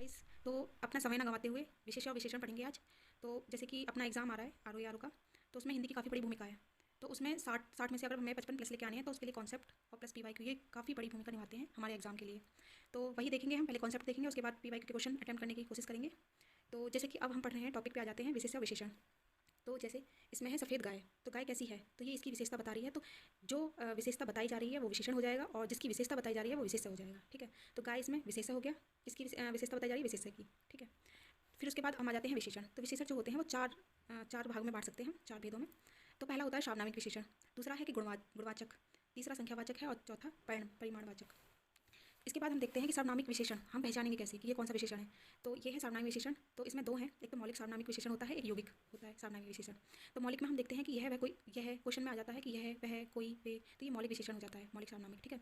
Guys, तो अपना समय ना गंवाते हुए विशेष और विशेषण पढ़ेंगे आज। तो जैसे कि अपना एग्जाम आ रहा है आर का, तो उसमें हिंदी की काफ़ी बड़ी भूमिका है। तो उसमें 60 में से अगर हमें 55 प्लस लेके आने हैं तो उसके लिए कॉन्सेप्ट और प्लस PYQ ये काफ़ी बड़ी भूमिका निभाते हैं हमारे एग्जाम के लिए। तो वही देखेंगे हम, पहले कॉन्सेप्ट देखेंगे, उसके बाद PYQ के क्वेश्चन अटैम्प्ट करने की कोशिश करेंगे। तो जैसे कि अब हम पढ़ रहे हैं, टॉपिक पे आ जाते हैं, विशेष और विशेषण। तो जैसे इसमें है सफ़ेद गाय, तो गाय कैसी है, तो ये इसकी विशेषता बता रही है। तो जो विशेषता बताई जा रही है वो विशेषण हो जाएगा, और जिसकी विशेषता बताई जा रही है वो विशेषण हो जाएगा। ठीक है, तो गाय इसमें विशेषण हो गया, इसकी विशेषता बताई जा रही है विशेषण की। ठीक है, फिर उसके बाद हम आ जाते हैं विशेषण। तो विशेषण जो होते हैं वो चार भाग में बांट सकते हैं, 4 भेदों में। तो पहला होता है सार्वनामिक विशेषण, दूसरा है कि गुणवाचक, तीसरा संख्यावाचक है, और चौथा परिमाणवाचक। इसके बाद हम देखते हैं कि सार्वनामिक विशेषण हम पहचानेंगे कैसे कि ये कौन सा विशेषण है। तो ये है सार्वनामिक विशेषण। तो इसमें 2 हैं, एक तो मौलिक सार्वनामिक विशेषण होता है, एक यौगिक होता है सार्वनामिक विशेषण। तो मौलिक में हम देखते हैं कि यह क्वेश्चन में आ जाता है कि यह वह कोई वे, तो ये मौलिक विशेषण हो जाता है, मौलिक सार्वनामिक। ठीक है,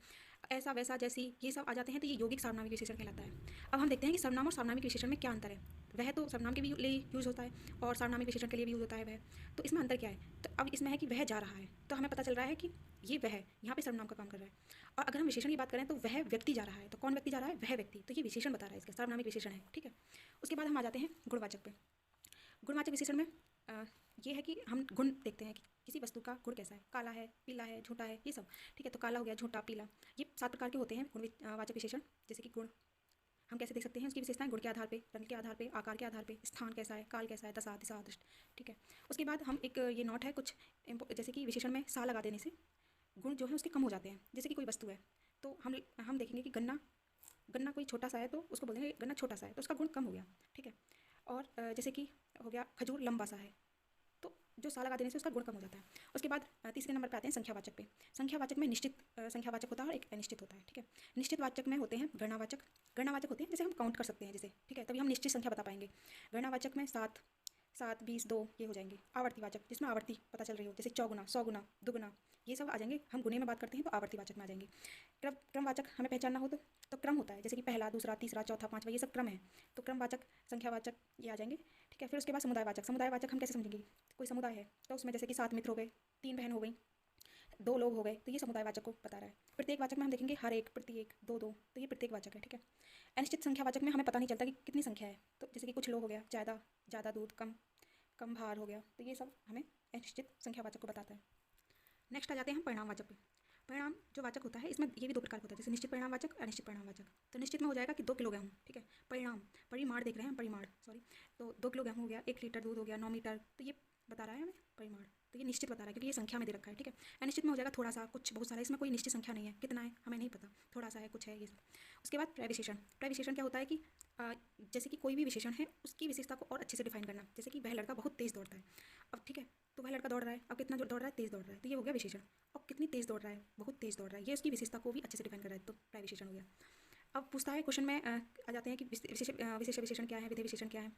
ऐसा वैसा जैसी ये सब आ जाते हैं, तो ये यौगिक सार्वनामिक विशेषण कहलाता है। अब हम देखते हैं कि सर्वनाम और सार्वनामिक विशेषण में क्या अंतर है। वह तो सर्वनाम के भी लिए यूज़ होता है और सार्वनामिक विशेषण के लिए भी यूज़ होता है वह। तो इसमें अंतर क्या है, तो अब इसमें है कि वह जा रहा है, तो हमें पता चल रहा है कि ये वह यहाँ पे सर्वनाम का काम कर रहा है। और अगर हम विशेषण की बात करें तो वह व्यक्ति जा रहा है, तो कौन व्यक्ति जा रहा है, वह व्यक्ति, तो ये विशेषण बता रहा है, इसका सार्वनामिक विशेषण है। ठीक है, उसके बाद हम आ जाते हैं गुणवाचक पे। गुणवाचक विशेषण में ये है कि हम गुण देखते हैं कि किसी वस्तु का गुण कैसा है, काला है, पीला है, झूठा है, ये सब। ठीक है, तो काला हो गया, झूठा, पीला, ये 7 प्रकार के होते हैं गुणवाचक विशेषण। जैसे कि गुण हम कैसे देख सकते हैं, उसकी विशेषताएं गुण के आधार पे, रंग के आधार पे, आकार के आधार पे, स्थान कैसा है, काल कैसा है, दशा, दिशा, दृष्ट। ठीक है, उसके बाद हम एक ये नोट है कुछ, जैसे कि विशेषण में सा लगा देने से गुण जो है उसके कम हो जाते हैं। जैसे कि कोई वस्तु है, तो हम देखेंगे कि गन्ना कोई छोटा सा है, तो उसको बोलेंगे गन्ना छोटा सा है, तो उसका गुण कम हो गया। ठीक है, और जैसे कि हो गया खजूर लंबा सा है, तो जो सा लगा देने से उसका गुण कम हो जाता है। उसके बाद तीसरे नंबर पे आते हैं संख्यावाचक पे। संख्यावाचक में निश्चित संख्यावाचक होता है और एक अनिश्चित होता है। ठीक है, निश्चित वाचक में होते हैं गणनावाचक होते हैं, जैसे हम काउंट कर सकते हैं जैसे। ठीक है, तभी हम निश्चित संख्या बता पाएंगे। गणनावाचक में 7, 20, 2 ये हो जाएंगे। आवर्तीवाचक जिसमें आवर्ती पता चल रही हो, जैसे 4 गुना, 100 गुना, दुगुना, ये सब आ जाएंगे। हम गुने में बात करते हैं तो आवर्तीवाचक में आ जाएंगे। क्रमवाचक हमें पहचानना हो तो क्रम होता है, जैसे कि पहला, दूसरा, तीसरा, चौथा, पांचवा, ये सब क्रम है। तो क्रमवाचक, संख्यावाचक ये आ जाएंगे। ठीक है, फिर उसके बाद समुदायवाचक हम कैसे समझेंगे, कोई समुदाय है तो उसमें जैसे कि 7 मित्र हो गए, 3 बहन हो गई, 2 लोग हो गए, तो ये समुदायवाचक को बता रहा है। प्रत्येकवाचक में हम देखेंगे हर एक, प्रत्येक, 2 2, तो ये प्रत्येकवाचक है। ठीक है, अनिश्चित संख्यावाचक में हमें पता नहीं चलता कि कितनी संख्या है, तो जैसे कि कुछ लोग हो गया, ज़्यादा दूध, कम भार हो गया, तो ये सब हमें अनिश्चित संख्यावाचक को बताता है। नेक्स्ट आ जाते हैं हम परिणामवाचक पे। परिणाम जो वाचक होता है, इसमें ये भी 2 प्रकार का होता है, जैसे निश्चित परिणामवाचक, अनिश्चित परिणामवाचक। तो निश्चित में हो जाएगा कि 2 किलो गेहूँ। ठीक है, परिमाण देख रहे हैं, परिमाण सॉरी, तो 2 किलो गेहूँ हो गया, 1 लीटर दूध हो गया, 9 मीटर, तो ये बता रहा है हमें परिमाण। तो ये निश्चित बता रहा है क्योंकि ये संख्या में दे रखा है। ठीक है, अनिश्चित में हो जाएगा थोड़ा सा, कुछ, बहुत सारा, इसमें कोई निश्चित संख्या नहीं है, कितना है हमें नहीं पता, थोड़ा सा है, कुछ है, ये सब। उसके बाद प्रविशेषण। प्रविशेषण क्या होता है कि जैसे कि कोई भी विशेषण है उसकी विशेषता को और अच्छे से डिफाइन करना। जैसे कि वह लड़का बहुत तेज़ दौड़ता है। अब ठीक है, तो वह लड़का दौड़ रहा है, अब कितना दौड़ रहा है, तेज़ दौड़ रहा है, तो ये हो गया विशेषण। अब कितनी तेज़ दौड़ रहा है, बहुत तेज़ दौड़ रहा है, ये उसकी विशेषता को भी अच्छे से डिफाइन कर रहा है, तो प्रविशेषण हो गया। अब पूछता है क्वेश्चन में, आ जाते हैं कि विशेष विशेषण क्या है, विधेय विशेषण क्या है।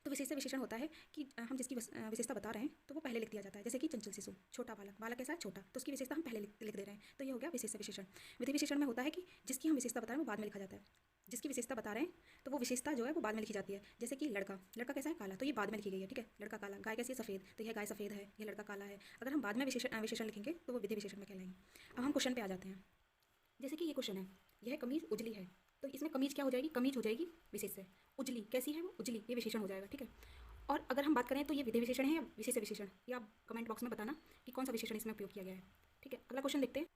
तो विशेष विशेषण होता है कि हम जिसकी विशेषता बता रहे हैं तो वो पहले लिख दिया जाता है। जैसे कि चंचल शिशु, छोटा बालक कैसा है, छोटा, तो उसकी विशेषता हम पहले लिख दे रहे हैं, तो ये हो गया विशेष विशेषण। विधि विशेषण में होता है कि जिसकी हम विशेषता बता रहे हैं वो बाद में लिखा जाता है। जिसकी विशेषता बता रहे हैं तो वो विशेषता जो है वो बाद में लिखी जाती है। जैसे कि लड़का कैसा है, काला, तो ये बाद में लिखी गई है। ठीक है, लड़का काला, गाय कैसी है, सफ़ेद, तो यह गाय सफ़ेद है, ये लड़का काला है। अगर हम बाद में विशेषण लिखेंगे तो वो विधि विशेषण में कहलाएंगे। अब हम क्वेश्चन पे आ जाते हैं। जैसे कि ये क्वेश्चन है, यह कमीज उजली है, तो इसमें कमीज क्या हो जाएगी, कमीज हो जाएगी विशेष है। उजली कैसी है, वो उजली, ये विशेषण हो जाएगा। ठीक है, और अगर हम बात करें तो ये विधेय विशेषण है या विशेष विशेषण, ये आप कमेंट बॉक्स में बताना कि कौन सा विशेषण इसमें उपयोग किया गया है। ठीक है, अगला क्वेश्चन देखते हैं।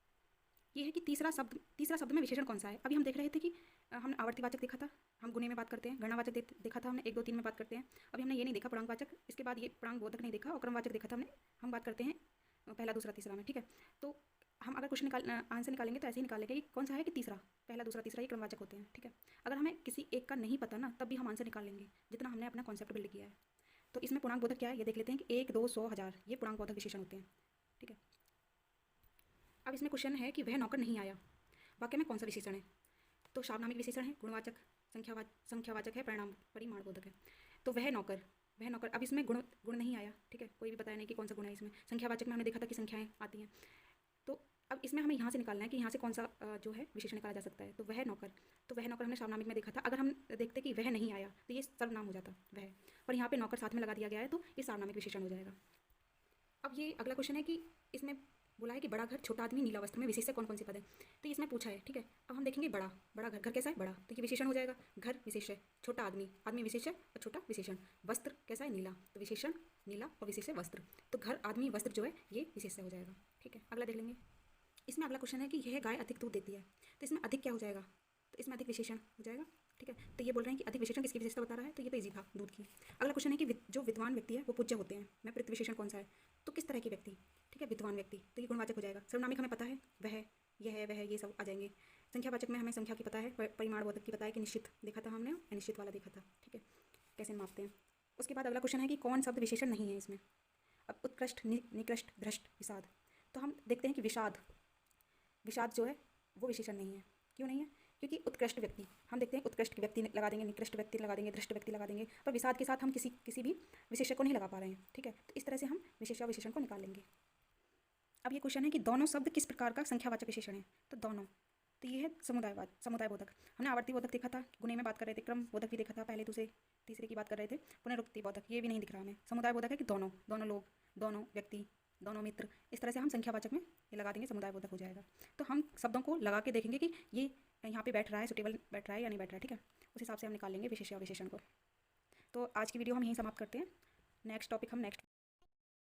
ये है कि तीसरा शब्द में विशेषण कौन सा है। अभी हम देख रहे थे कि हमने आवर्तीवाचक देखा था, हम गुणे में बात करते हैं, गणनावाचक देखा था हमने, 1 2 3 में बात करते हैं। अभी हमने ये नहीं देखा पूर्णांकवाचक, इसके बाद ये पूर्णांकबोधक नहीं देखा, और क्रमवाचक देखा था हमने, हम बात करते हैं पहला, दूसरा, तीसरा में। ठीक है, तो हम अगर क्वेश्चन आंसर निकालेंगे तो ऐसे ही निकालेंगे कि कौन सा है कि तीसरा, पहला, दूसरा, तीसरा, ये क्रमवाचक होते हैं। ठीक है, अगर हमें किसी एक का नहीं पता ना, तब भी हम आंसर निकाल लेंगे जितना हमने अपना कॉन्सेप्ट बिल्ड किया है। तो इसमें पूर्णांक बोधक क्या है ये देख लेते हैं कि 1 2 100 1000, ये पूर्णांक बोधक विशेषण होते हैं। ठीक है, अब इसमें क्वेश्चन है कि वह नौकर नहीं आया, वाक्य में कौन सा विशेषण है। तो सार्वनामिक विशेषण है, गुणवाचक, संख्यावाचक है, परिमाण बोधक है। तो वह नौकर, अब इसमें गुण नहीं आया। ठीक है, कोई भी बताया नहीं कि कौन सा गुण है इसमें। संख्यावाचक में हमने देखा था कि संख्याएं आती हैं, तो अब इसमें हमें यहाँ से निकालना है कि यहाँ से कौन सा जो है विशेषण निकाला जा सकता है। तो वह नौकर हमने सार्वनामिक में देखा था। अगर हम देखते कि वह नहीं आया तो ये सर्वनाम हो जाता वह, और यहाँ पे नौकर साथ में लगा दिया गया है तो ये सार्वनामिक विशेषण हो जाएगा। अब ये अगला क्वेश्चन है कि इसमें बोला है कि बड़ा घर, छोटा आदमी, नीला वस्त्र में विशेष्य कौन कौन से पद है। तो इसमें पूछा है, ठीक है। अब हम देखेंगे बड़ा, बड़ा घर, घर कैसा है, बड़ा, तो ये विशेषण हो जाएगा। घर विशेष्य, छोटा आदमी, आदमी विशेष्य और छोटा विशेषण। वस्त्र कैसा है, नीला, तो विशेषण नीला और विशेष्य वस्त्र। तो घर, आदमी, वस्त्र जो है ये विशेष्य हो जाएगा, ठीक है। अगला देख लेंगे। इसमें अगला क्वेश्चन है कि यह गाय अधिक दूध देती है, तो इसमें अधिक क्या हो जाएगा, तो इसमें अधिक विशेषण हो जाएगा, ठीक है। तो ये बोल रहे हैं कि अधिक विशेषण किसकी विशेषता बता रहा है, तो ये तो इजी था, दूध की। अगला क्वेश्चन है कि जो विद्वान व्यक्ति है वो पूज्य होते हैं, मैं प्रयुक्त विशेषण कौन सा है, तो किस तरह के व्यक्ति, ठीक है, विद्वान व्यक्ति, तो ये गुणवाचक हो जाएगा। सर्वनामिक हमें पता है, वह, यह है, वह, ये सब आ जाएंगे। संख्यावाचक में हमें संख्या की पता है, परिमाणबोधक की पता है कि निश्चित देखा था हमने, अनिश्चित वाला देखा था, ठीक है, कैसे मापते हैं। उसके बाद अगला क्वेश्चन है कि कौन शब्द विशेषण नहीं है इसमें। अब उत्कृष्ट, निकृष्ट, भ्रष्ट, विषाद, तो हम देखते हैं कि विषाद, विषाद जो है वो विशेषण नहीं है। क्यों नहीं है, क्योंकि उत्कृष्ट व्यक्ति, हम देखते हैं उत्कृष्ट व्यक्ति लगा देंगे, निकृष्ट व्यक्ति लगा देंगे, भ्रष्ट व्यक्ति लगा देंगे, पर विषाद के साथ हम किसी भी विशेषण को नहीं लगा पा रहे हैं, ठीक है। तो इस तरह से हम विशेषण विशेषण को निकाल लेंगे। अब ये क्वेश्चन है कि दोनों शब्द किस प्रकार का संख्यावाचक विशेषण है, तो दोनों, तो ये है समुदायवाद, समुदाय बोधक। हमने आवर्ती बोधक देखा था, गुणे में बात कर रहे थे, क्रम बोधक भी देखा था, पहले दूसरे तीसरे की बात कर रहे थे, पुनरुक्ति बोधक ये भी नहीं दिख रहा हमें। समुदाय बोधक है कि दोनों, दोनों लोग, दोनों व्यक्ति, दोनों मित्र, इस तरह से हम संख्यावाचक में ये लगा देंगे, समुदाय बोधक हो जाएगा। तो हम शब्दों को लगा के देखेंगे कि ये यहाँ पे बैठ रहा है, सुटेबल बैठ रहा है या नहीं बैठ रहा है, ठीक है। उस हिसाब से हम निकाल लेंगे विशेष्य और विशेषण को। तो आज की वीडियो हम यहीं समाप्त करते हैं। नेक्स्ट टॉपिक हम नेक्स्ट